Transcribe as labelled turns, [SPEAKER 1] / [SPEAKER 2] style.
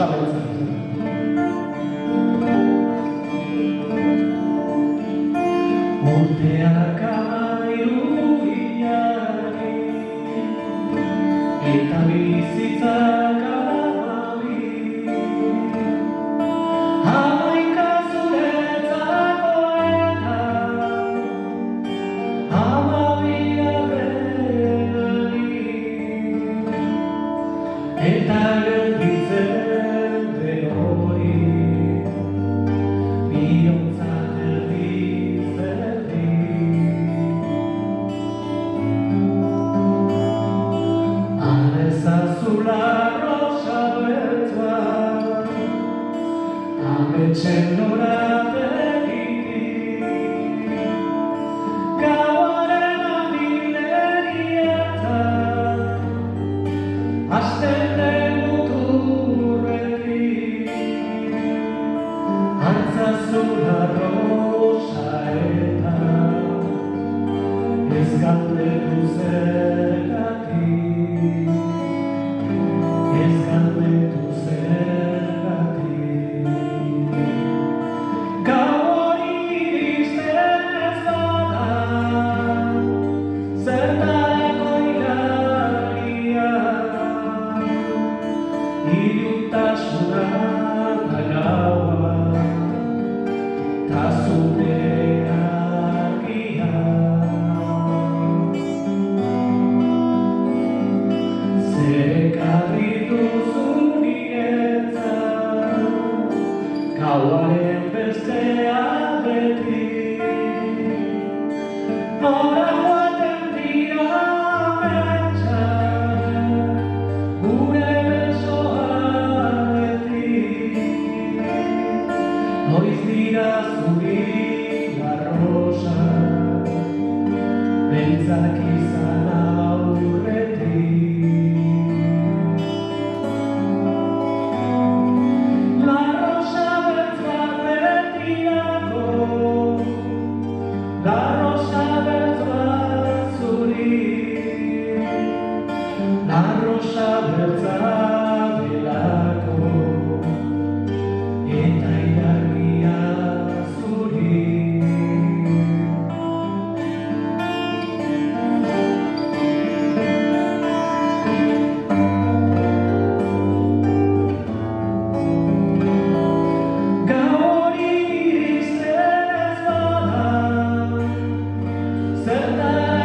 [SPEAKER 1] arrosa beltza. Urteak amairu hilari, eta bizitzak amabi. Hamaika zuretzako eta hamabi arrenari. Eta gelditzen den hori, bihotza erdiz erdi. Arezazula arrosa beltza, ametsen nora begitik. Gauaren adilerietan, hasten den muturretik. Artzazula arrosa eta ez galdetu zergatik. Ez galdetu zergatik. Gau hori iristen ez bada, zertarako iragia. Iluntasuna da gaua, ta zure argia. Zer ekarri duzu niretzat, gauaren beste aldetik. Nora joaten dira ametsak, gure besoaretik. Noiz dira zuri arrosak, beltzak izan aurretik. La rosa beltz bat betirako, la rosa beltz bat zuri. La rosa beltza delako, eta ilargia zuri. Gau hori iristen ez bada, zertarako